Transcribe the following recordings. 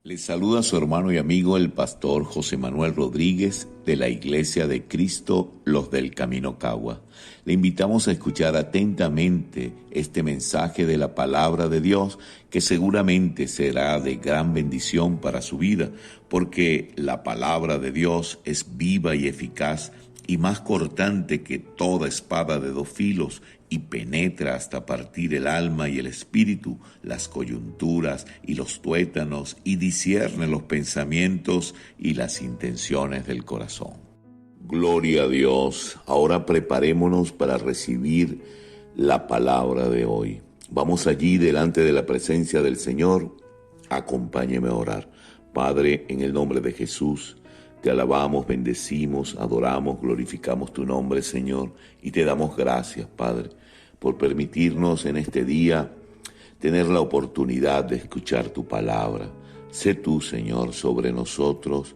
Les saluda su hermano y amigo el pastor José Manuel Rodríguez de la Iglesia de Cristo, los del Camino Cagua. Le invitamos a escuchar atentamente este mensaje de la palabra de Dios que seguramente será de gran bendición para su vida, porque la palabra de Dios es viva y eficaz y más cortante que toda espada de dos filos, y penetra hasta partir el alma y el espíritu, las coyunturas y los tuétanos, y discierne los pensamientos y las intenciones del corazón. Gloria a Dios. Ahora preparémonos para recibir la palabra de hoy. Vamos allí delante de la presencia del Señor. Acompáñeme a orar. Padre, en el nombre de Jesús, te alabamos, bendecimos, adoramos, glorificamos tu nombre, Señor, y te damos gracias, Padre, por permitirnos en este día tener la oportunidad de escuchar tu palabra. Sé tú, Señor, sobre nosotros,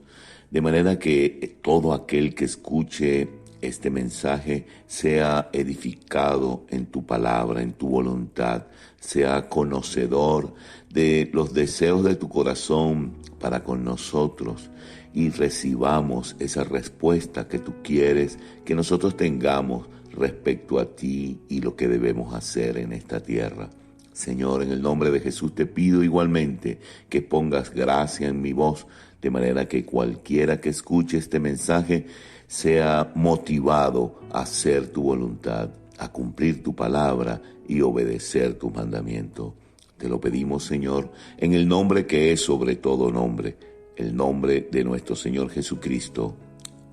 de manera que todo aquel que escuche este mensaje sea edificado en tu palabra, en tu voluntad, sea conocedor de los deseos de tu corazón para con nosotros y recibamos esa respuesta que tú quieres que nosotros tengamos respecto a ti y lo que debemos hacer en esta tierra. Señor, en el nombre de Jesús te pido igualmente que pongas gracia en mi voz, de manera que cualquiera que escuche este mensaje sea motivado a hacer tu voluntad, a cumplir tu palabra y obedecer tu mandamiento. Te lo pedimos, Señor, en el nombre que es sobre todo nombre, el nombre de nuestro Señor Jesucristo.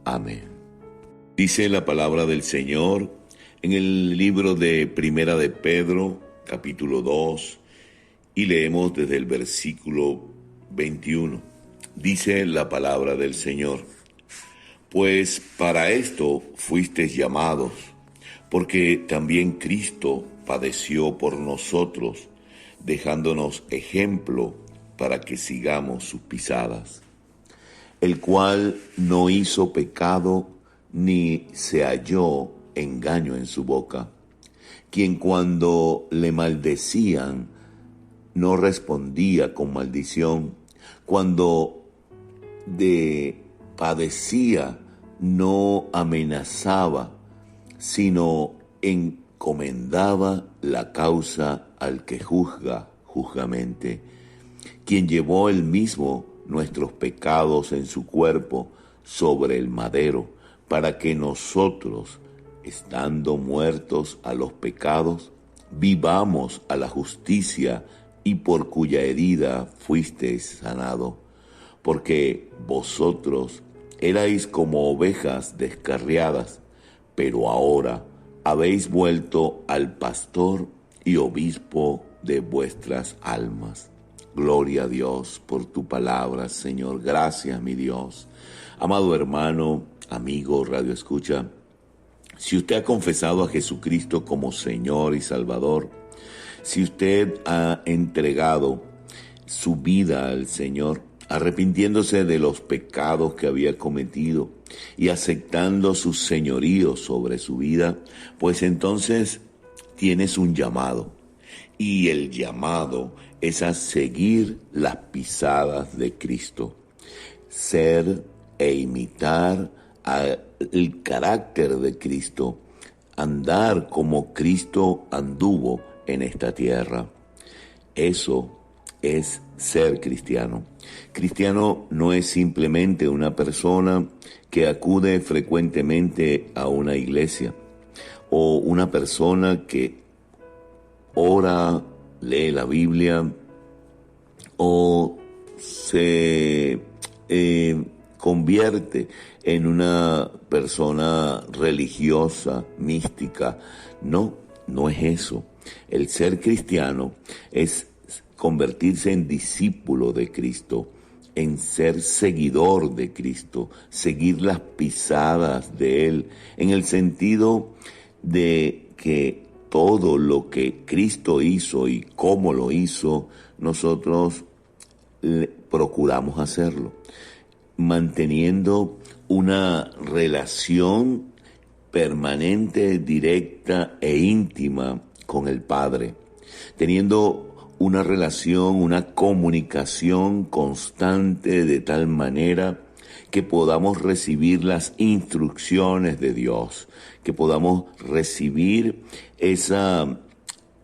Amén. Dice la palabra del Señor en el libro de Primera de Pedro, capítulo 2, y leemos desde el versículo 21. Dice la palabra del Señor: Pues para esto fuisteis llamados, porque también Cristo padeció por nosotros, dejándonos ejemplo para que sigamos sus pisadas, el cual no hizo pecado ni se halló engaño en su boca, quien cuando le maldecían no respondía con maldición, cuando padecía no amenazaba, sino encomendaba la causa al que juzga justamente, quien llevó él mismo nuestros pecados en su cuerpo sobre el madero, para que nosotros, estando muertos a los pecados, vivamos a la justicia, y por cuya herida fuisteis sanado. Porque vosotros erais como ovejas descarriadas, pero ahora habéis vuelto al pastor y obispo de vuestras almas. Gloria a Dios por tu palabra, Señor. Gracias, mi Dios. Amado hermano, amigo, radio escucha, si usted ha confesado a Jesucristo como Señor y Salvador, si usted ha entregado su vida al Señor, arrepintiéndose de los pecados que había cometido y aceptando su señorío sobre su vida, pues entonces tienes un llamado. Y el llamado es a seguir las pisadas de Cristo, ser e imitar el carácter de Cristo, andar como Cristo anduvo en esta tierra. Eso es ser cristiano. Cristiano no es simplemente una persona que acude frecuentemente a una iglesia, o una persona que ora, lee la Biblia, o se convierte en una persona religiosa, mística. No es eso. El ser cristiano es convertirse en discípulo de Cristo, en ser seguidor de Cristo, seguir las pisadas de Él, en el sentido de que todo lo que Cristo hizo y cómo lo hizo, nosotros procuramos hacerlo, manteniendo una relación permanente, directa e íntima con el Padre, teniendo una relación, una comunicación constante de tal manera que podamos recibir las instrucciones de Dios, que podamos recibir esas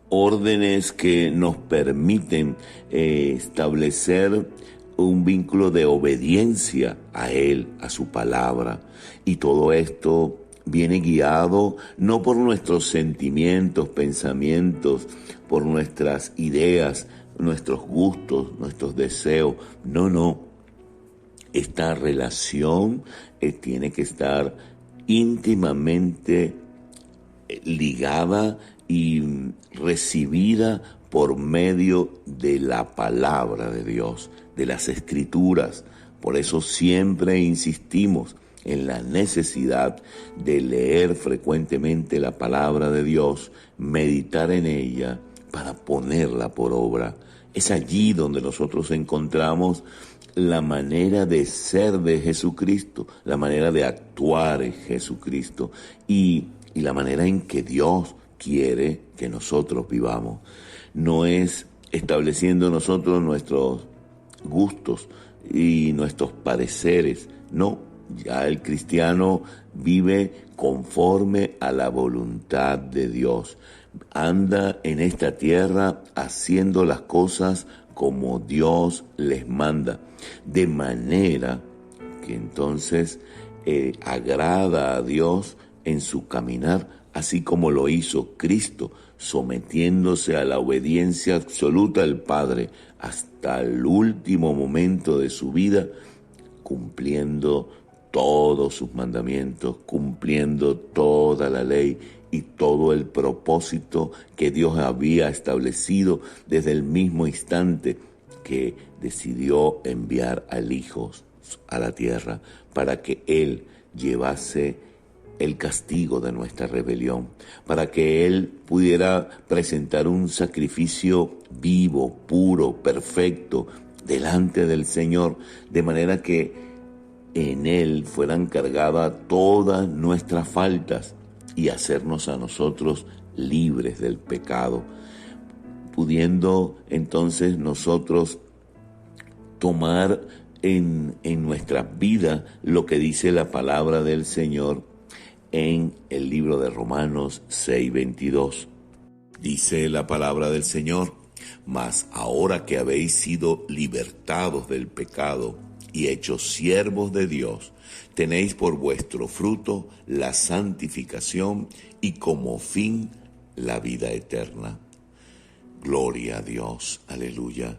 órdenes que nos permiten establecer un vínculo de obediencia a Él, a su palabra. Y todo esto viene guiado no por nuestros sentimientos, pensamientos, por nuestras ideas, nuestros gustos, nuestros deseos. No. Esta relación tiene que estar íntimamente ligada y recibida por medio de la palabra de Dios, de las Escrituras. Por eso siempre insistimos en la necesidad de leer frecuentemente la palabra de Dios, meditar en ella para ponerla por obra. Es allí donde nosotros encontramos la manera de ser de Jesucristo, la manera de actuar en Jesucristo y la manera en que Dios quiere que nosotros vivamos. No es estableciendo nosotros nuestros gustos y nuestros pareceres, no, ya el cristiano vive conforme a la voluntad de Dios. Anda en esta tierra haciendo las cosas como Dios les manda, de manera que entonces agrada a Dios en su caminar, así como lo hizo Cristo, sometiéndose a la obediencia absoluta al Padre hasta el último momento de su vida, cumpliendo todos sus mandamientos, cumpliendo toda la ley y todo el propósito que Dios había establecido desde el mismo instante que decidió enviar al Hijo a la tierra para que Él llevase el castigo de nuestra rebelión, para que Él pudiera presentar un sacrificio vivo, puro, perfecto, delante del Señor, de manera que en Él fueran cargadas todas nuestras faltas y hacernos a nosotros libres del pecado, pudiendo entonces nosotros tomar en nuestra vida lo que dice la palabra del Señor en el libro de Romanos 6:22. Dice la palabra del Señor: mas ahora que habéis sido libertados del pecado y hechos siervos de Dios, tenéis por vuestro fruto la santificación y como fin la vida eterna. Gloria a Dios, aleluya.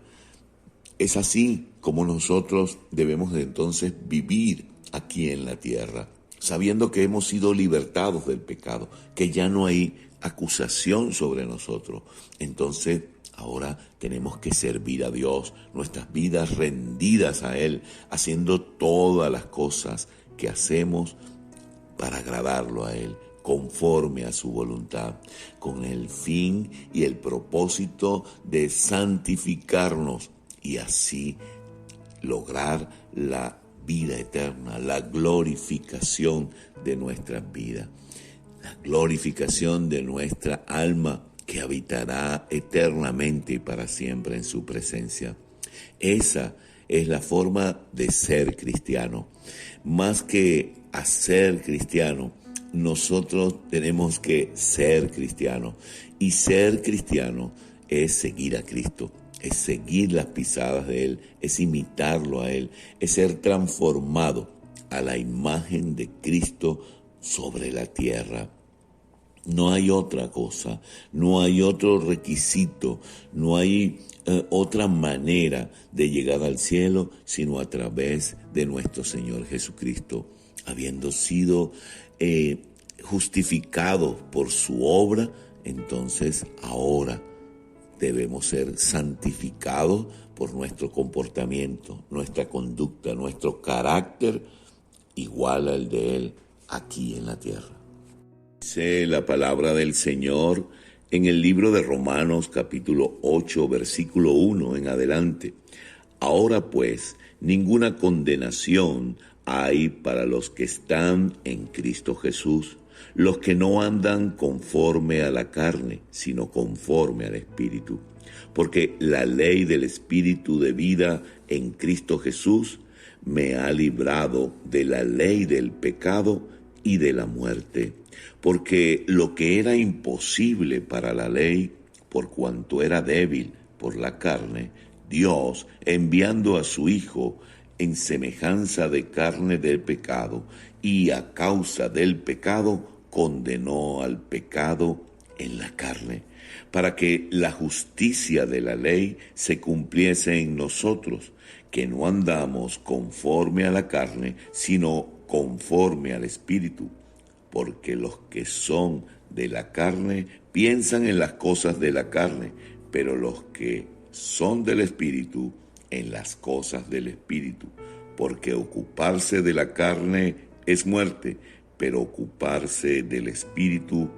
Es así como nosotros debemos de entonces vivir aquí en la tierra, sabiendo que hemos sido libertados del pecado, que ya no hay acusación sobre nosotros. Entonces, ahora tenemos que servir a Dios, nuestras vidas rendidas a Él, haciendo todas las cosas que hacemos para agradarlo a Él, conforme a su voluntad, con el fin y el propósito de santificarnos y así lograr la vida eterna, la glorificación de nuestras vidas, la glorificación de nuestra alma que habitará eternamente y para siempre en su presencia. Esa es la forma de ser cristiano. Más que hacer cristiano, nosotros tenemos que ser cristianos. Y ser cristiano es seguir a Cristo, es seguir las pisadas de Él, es imitarlo a Él, es ser transformado a la imagen de Cristo sobre la tierra. No hay otra cosa, no hay otro requisito, no hay otra manera de llegar al cielo sino a través de nuestro Señor Jesucristo, habiendo sido justificados por su obra. Entonces ahora debemos ser santificados por nuestro comportamiento, nuestra conducta, nuestro carácter igual al de Él aquí en la tierra. Dice la palabra del Señor en el libro de Romanos capítulo 8 versículo 1 en adelante: ahora pues ninguna condenación hay para los que están en Cristo Jesús, los que no andan conforme a la carne, sino conforme al Espíritu. porque la ley del Espíritu de vida en Cristo Jesús me ha librado de la ley del pecado y de la muerte. Porque lo que era imposible para la ley, por cuanto era débil por la carne, Dios, enviando a su Hijo en semejanza de carne del pecado, y a causa del pecado, condenó al pecado en la carne, para que la justicia de la ley se cumpliese en nosotros, que no andamos conforme a la carne, sino conforme al Espíritu. Porque los que son de la carne piensan en las cosas de la carne, pero los que son del Espíritu en las cosas del Espíritu. Porque ocuparse de la carne es muerte, pero ocuparse del Espíritu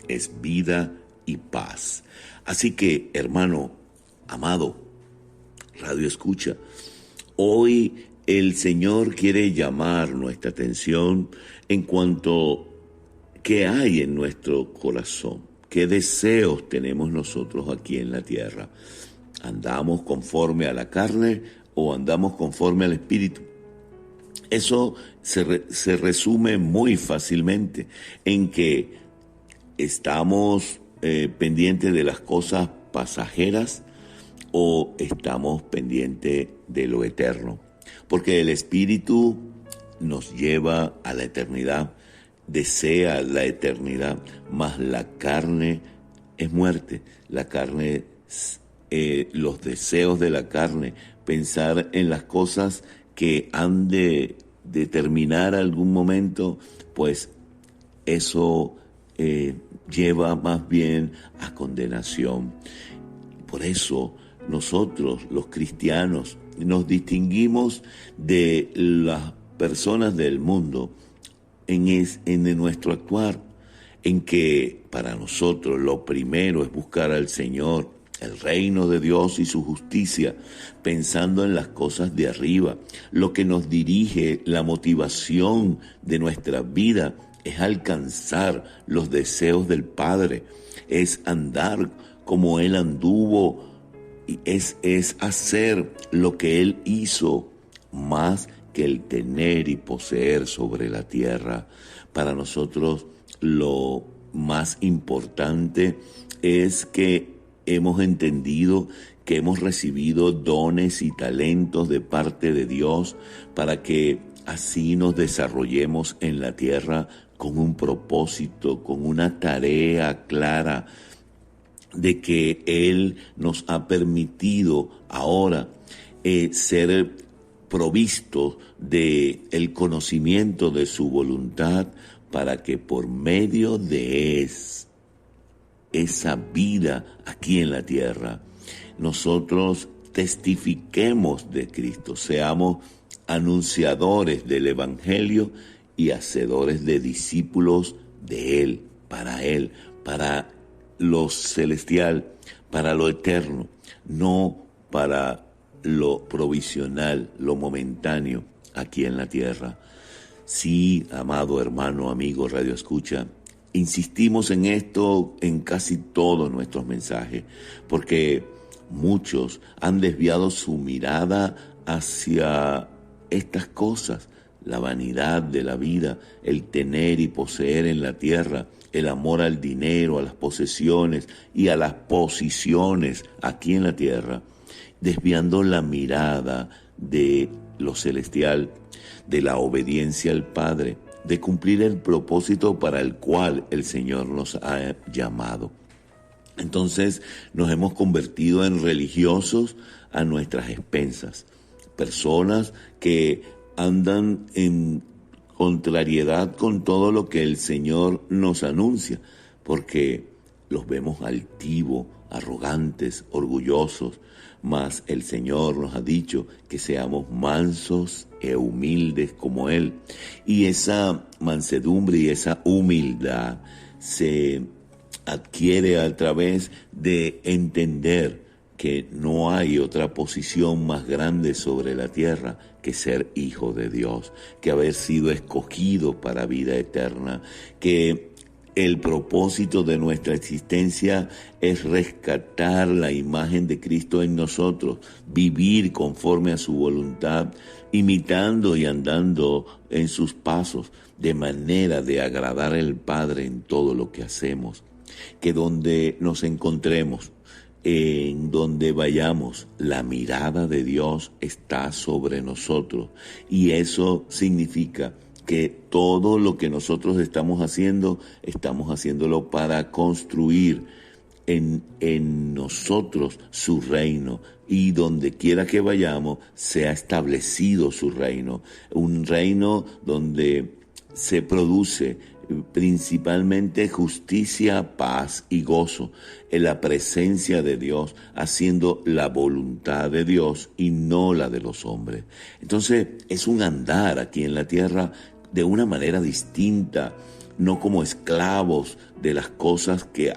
es vida y paz. Así que, hermano, amado, Radio Escucha, hoy el Señor quiere llamar nuestra atención en cuanto qué hay en nuestro corazón, qué deseos tenemos nosotros aquí en la tierra. ¿Andamos conforme a la carne o andamos conforme al Espíritu? Eso se resume muy fácilmente en que estamos pendientes de las cosas pasajeras o estamos pendientes de lo eterno. Porque el Espíritu nos lleva a la eternidad, desea la eternidad, mas la carne es muerte. La carne, los deseos de la carne, pensar en las cosas que han de terminar algún momento, pues eso lleva más bien a condenación. Por eso nosotros, los cristianos, nos distinguimos de las personas del mundo en nuestro actuar, en que para nosotros lo primero es buscar al Señor, el reino de Dios y su justicia, pensando en las cosas de arriba. Lo que nos dirige, la motivación de nuestra vida es alcanzar los deseos del Padre, es andar como Él anduvo, y es hacer lo que Él hizo, más que el tener y poseer sobre la tierra. Para nosotros lo más importante es que hemos entendido que hemos recibido dones y talentos de parte de Dios para que así nos desarrollemos en la tierra con un propósito, con una tarea clara de que Él nos ha permitido ahora ser provistos de el conocimiento de su voluntad para que por medio de esa vida aquí en la tierra, nosotros testifiquemos de Cristo, seamos anunciadores del Evangelio y hacedores de discípulos de Él, para lo celestial, para lo eterno, no para lo provisional, lo momentáneo aquí en la tierra. Sí, amado hermano, amigo, Radio Escucha, insistimos en esto en casi todos nuestros mensajes, porque muchos han desviado su mirada hacia estas cosas, la vanidad de la vida, el tener y poseer en la tierra, el amor al dinero, a las posesiones y a las posiciones aquí en la tierra, desviando la mirada de lo celestial, de la obediencia al Padre, de cumplir el propósito para el cual el Señor nos ha llamado. Entonces nos hemos convertido en religiosos a nuestras expensas, personas que andan en contrariedad con todo lo que el Señor nos anuncia, porque los vemos altivos, arrogantes, orgullosos, mas el Señor nos ha dicho que seamos mansos e humildes como Él. Y esa mansedumbre y esa humildad se adquiere a través de entender que no hay otra posición más grande sobre la tierra que ser hijo de Dios, que haber sido escogido para vida eterna, que el propósito de nuestra existencia es rescatar la imagen de Cristo en nosotros, vivir conforme a su voluntad, imitando y andando en sus pasos, de manera de agradar al Padre en todo lo que hacemos. Que donde nos encontremos, en donde vayamos, la mirada de Dios está sobre nosotros, y eso significa que todo lo que nosotros estamos haciéndolo para construir en nosotros su reino, y donde quiera que vayamos sea establecido su reino, un reino donde se produce principalmente justicia, paz y gozo en la presencia de Dios, haciendo la voluntad de Dios y no la de los hombres. Entonces es un andar aquí en la tierra de una manera distinta, no como esclavos de las cosas que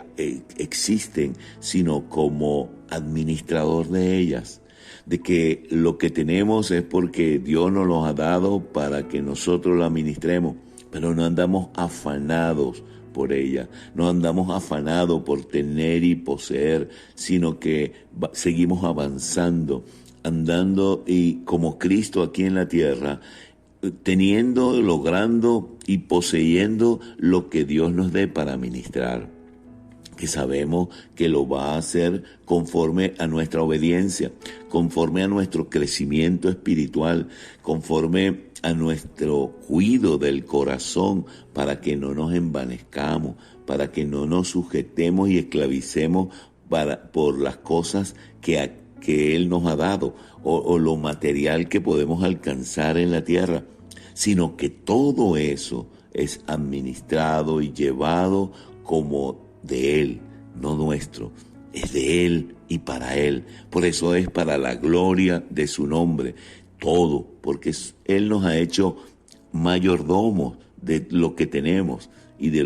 existen, sino como administrador de ellas, de que lo que tenemos es porque Dios nos lo ha dado para que nosotros lo administremos, pero no andamos afanados por ella, no andamos afanados por tener y poseer, sino que seguimos avanzando, andando y como Cristo aquí en la tierra, teniendo, logrando y poseyendo lo que Dios nos dé para ministrar, que sabemos que lo va a hacer conforme a nuestra obediencia, conforme a nuestro crecimiento espiritual, conforme a nuestro cuidado del corazón, para que no nos envanezcamos, para que no nos sujetemos y esclavicemos por las cosas que Él nos ha dado, o lo material que podemos alcanzar en la tierra, sino que todo eso es administrado y llevado como de Él, no nuestro, es de Él y para Él. Por eso es para la gloria de su nombre, todo, porque Él nos ha hecho mayordomos de lo que tenemos y de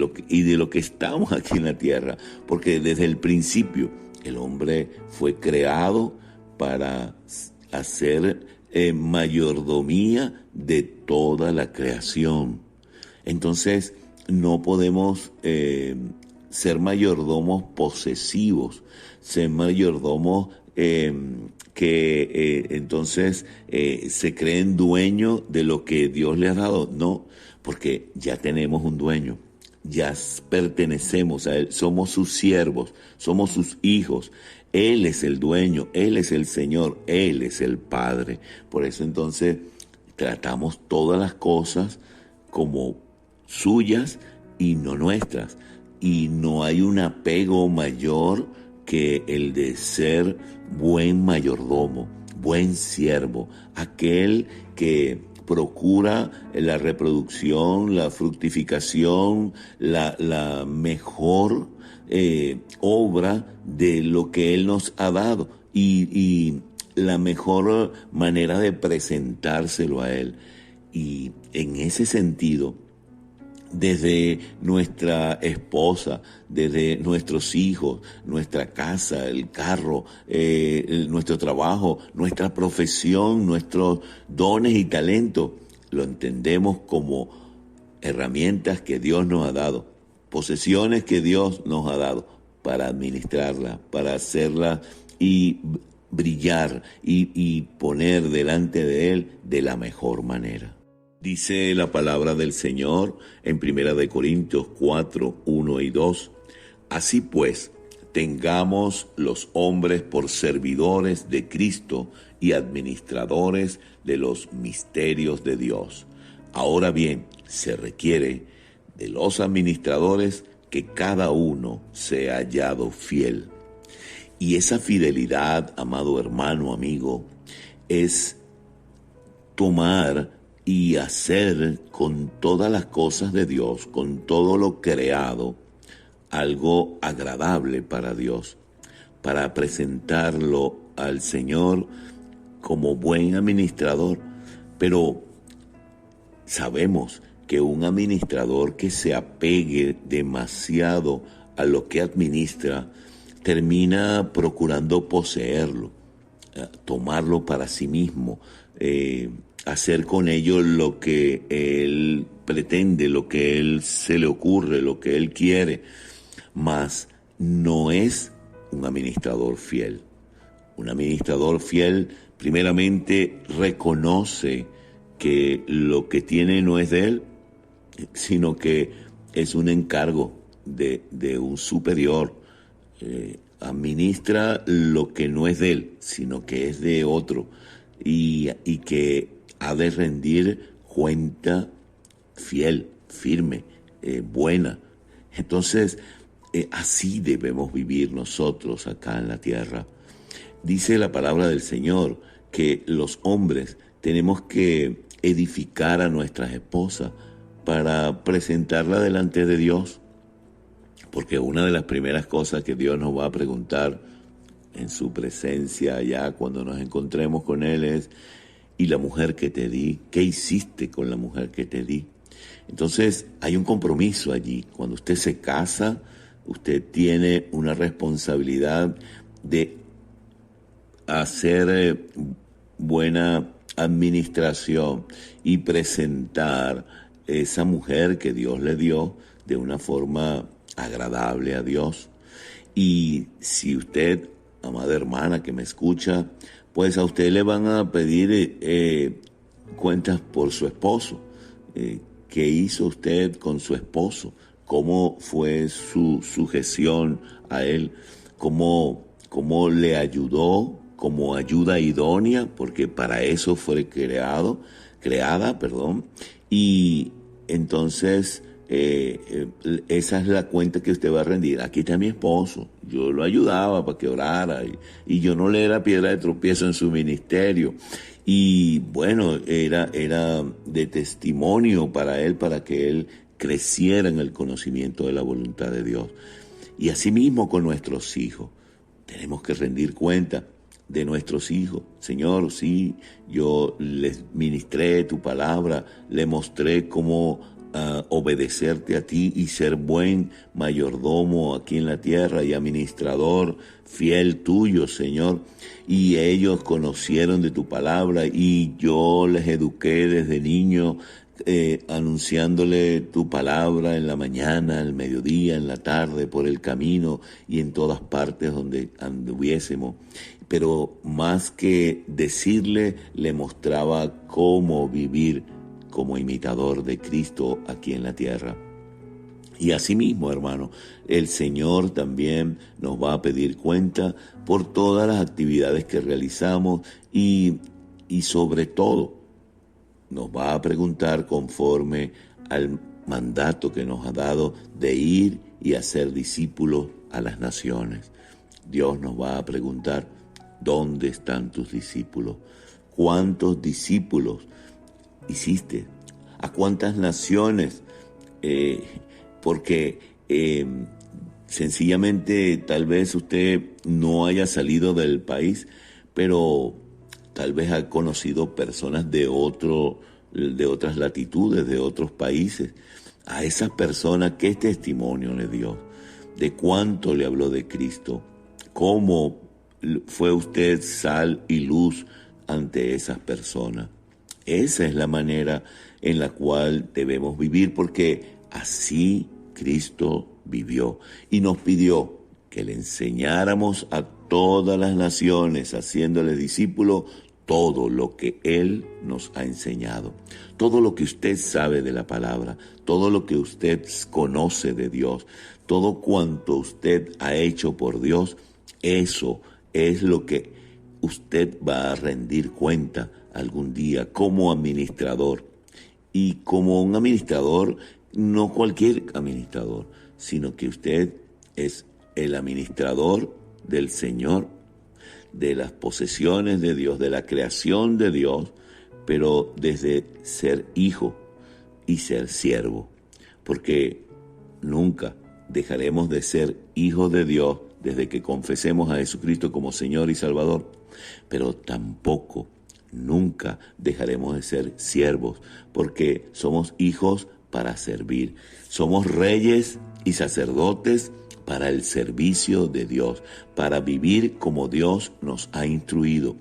lo que estamos aquí en la tierra, porque desde el principio el hombre fue creado para hacer mayordomía de toda la creación. Entonces no podemos ser mayordomos posesivos, ser mayordomos que entonces se creen dueños de lo que Dios les ha dado. No, porque ya tenemos un dueño, ya pertenecemos a Él, somos sus siervos, somos sus hijos. Él es el dueño, Él es el Señor, Él es el Padre. Por eso entonces tratamos todas las cosas como suyas y no nuestras. Y no hay un apego mayor que el de ser buen mayordomo, buen siervo, aquel que procura la reproducción, la fructificación, la mejor obra de lo que Él nos ha dado y la mejor manera de presentárselo a Él. Y en ese sentido, desde nuestra esposa, desde nuestros hijos, nuestra casa, el carro, nuestro trabajo, nuestra profesión, nuestros dones y talentos, lo entendemos como herramientas que Dios nos ha dado, posesiones que Dios nos ha dado para administrarlas, para hacerlas y brillar y poner delante de Él de la mejor manera. Dice la palabra del Señor en 1 Corintios 4, 1 y 2. Así pues, tengamos los hombres por servidores de Cristo y administradores de los misterios de Dios. Ahora bien, se requiere de los administradores que cada uno sea hallado fiel. Y esa fidelidad, amado hermano, amigo, es tomar y hacer con todas las cosas de Dios, con todo lo creado, algo agradable para Dios, para presentarlo al Señor como buen administrador. Pero sabemos que un administrador que se apegue demasiado a lo que administra, termina procurando poseerlo, tomarlo para sí mismo, hacer con ellos lo que él pretende, lo que él se le ocurre, lo que él quiere, mas no es un administrador fiel. Un administrador fiel primeramente reconoce que lo que tiene no es de él, sino que es un encargo de un superior. Administra lo que no es de él, sino que es de otro, y que ha de rendir cuenta fiel, firme, buena. Entonces, así debemos vivir nosotros acá en la tierra. Dice la palabra del Señor que los hombres tenemos que edificar a nuestras esposas para presentarla delante de Dios, porque una de las primeras cosas que Dios nos va a preguntar en su presencia allá cuando nos encontremos con Él es: ¿y la mujer que te di? ¿Qué hiciste con la mujer que te di? Entonces hay un compromiso allí. Cuando usted se casa, usted tiene una responsabilidad de hacer buena administración y presentar esa mujer que Dios le dio de una forma agradable a Dios. Y si usted, amada hermana que me escucha, pues a usted le van a pedir cuentas por su esposo. ¿Qué hizo usted con su esposo? ¿Cómo fue su sujeción a él? ¿Cómo le ayudó como ayuda idónea? Porque para eso fue creada. Y entonces esa es la cuenta que usted va a rendir. Aquí está mi esposo, yo lo ayudaba para que orara y yo no le era piedra de tropiezo en su ministerio. Y bueno, era de testimonio para él, para que él creciera en el conocimiento de la voluntad de Dios. Y asimismo con nuestros hijos, tenemos que rendir cuenta de nuestros hijos. Señor, sí, yo les ministré tu palabra, le mostré cómo obedecerte a ti y ser buen mayordomo aquí en la tierra y administrador fiel tuyo, Señor. Y ellos conocieron de tu palabra y yo les eduqué desde niño, anunciándole tu palabra en la mañana, al mediodía, en la tarde, por el camino y en todas partes donde anduviésemos. Pero más que decirle, le mostraba cómo vivir como imitador de Cristo aquí en la tierra. Y asimismo, hermano, el Señor también nos va a pedir cuenta por todas las actividades que realizamos y sobre todo nos va a preguntar conforme al mandato que nos ha dado de ir y hacer discípulos a las naciones. Dios nos va a preguntar: ¿dónde están tus discípulos? ¿Cuántos discípulos hiciste? ¿A cuántas naciones? Porque sencillamente tal vez usted no haya salido del país, pero tal vez ha conocido personas de otras latitudes, de otros países. A esas personas, ¿qué testimonio le dio? ¿De cuánto le habló de Cristo? ¿Cómo fue usted sal y luz ante esas personas? Esa es la manera en la cual debemos vivir, porque así Cristo vivió y nos pidió que le enseñáramos a todas las naciones, haciéndole discípulos, todo lo que Él nos ha enseñado, todo lo que usted sabe de la palabra, todo lo que usted conoce de Dios, todo cuanto usted ha hecho por Dios, eso es lo que usted va a rendir cuenta algún día como administrador. Y como un administrador, no cualquier administrador, sino que usted es el administrador del Señor, de las posesiones de Dios, de la creación de Dios, pero desde ser hijo y ser siervo, porque nunca dejaremos de ser hijos de Dios desde que confesemos a Jesucristo como Señor y Salvador, pero tampoco nunca dejaremos de ser siervos, porque somos hijos para servir. Somos reyes y sacerdotes para el servicio de Dios, para vivir como Dios nos ha instruido,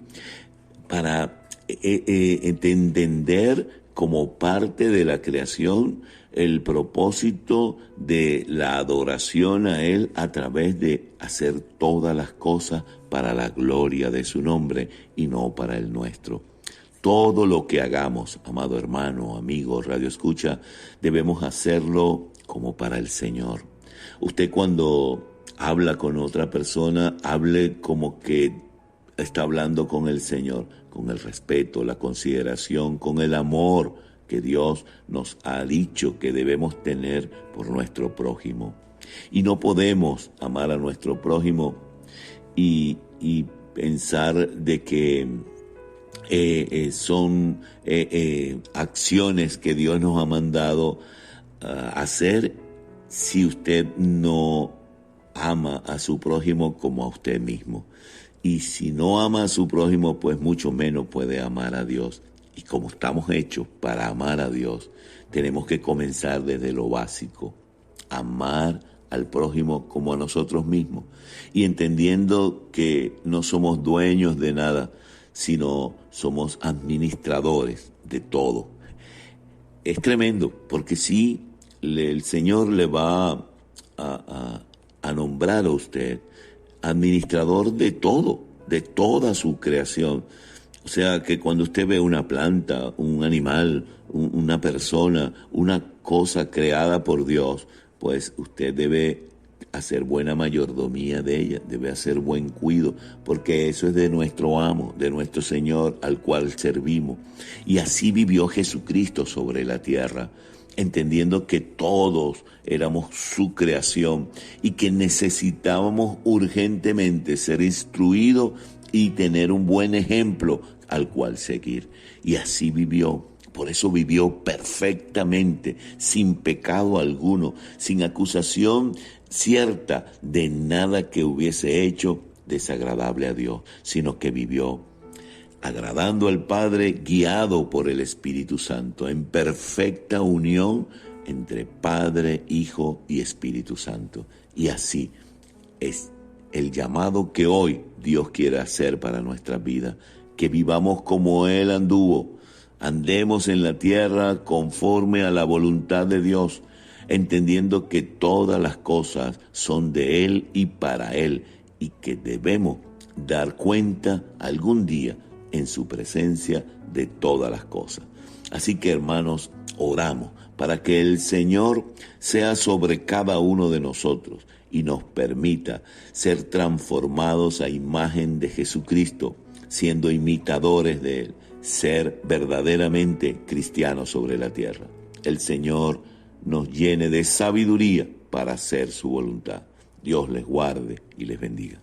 para de entender como parte de la creación el propósito de la adoración a Él a través de hacer todas las cosas para la gloria de su nombre y no para el nuestro. Todo lo que hagamos, amado hermano, amigo, radio escucha, debemos hacerlo como para el Señor. Usted cuando habla con otra persona, hable como que está hablando con el Señor, con el respeto, la consideración, con el amor que Dios nos ha dicho que debemos tener por nuestro prójimo. Y no podemos amar a nuestro prójimo y pensar de que son acciones que Dios nos ha mandado hacer si usted no ama a su prójimo como a usted mismo. Y si no ama a su prójimo, pues mucho menos puede amar a Dios. Y como estamos hechos para amar a Dios, tenemos que comenzar desde lo básico, amar al prójimo como a nosotros mismos. Y entendiendo que no somos dueños de nada, sino somos administradores de todo. Es tremendo, porque sí, el Señor le va a nombrar a usted administrador de todo, de toda su creación. O sea que cuando usted ve una planta, un animal, una persona, una cosa creada por Dios, pues usted debe hacer buena mayordomía de ella, debe hacer buen cuidado, porque eso es de nuestro amo, de nuestro Señor, al cual servimos. Y así vivió Jesucristo sobre la tierra, entendiendo que todos éramos su creación y que necesitábamos urgentemente ser instruidos y tener un buen ejemplo al cual seguir. Y así vivió. Por eso vivió perfectamente, sin pecado alguno, sin acusación cierta de nada que hubiese hecho desagradable a Dios, sino que vivió agradando al Padre, guiado por el Espíritu Santo, en perfecta unión entre Padre, Hijo y Espíritu Santo. Y así es el llamado que hoy Dios quiere hacer para nuestras vidas, que vivamos como Él anduvo, andemos en la tierra conforme a la voluntad de Dios, entendiendo que todas las cosas son de Él y para Él, y que debemos dar cuenta algún día en su presencia de todas las cosas. Así que, hermanos, oramos para que el Señor sea sobre cada uno de nosotros y nos permita ser transformados a imagen de Jesucristo, siendo imitadores de Él, ser verdaderamente cristianos sobre la tierra. El Señor nos llene de sabiduría para hacer su voluntad. Dios les guarde y les bendiga.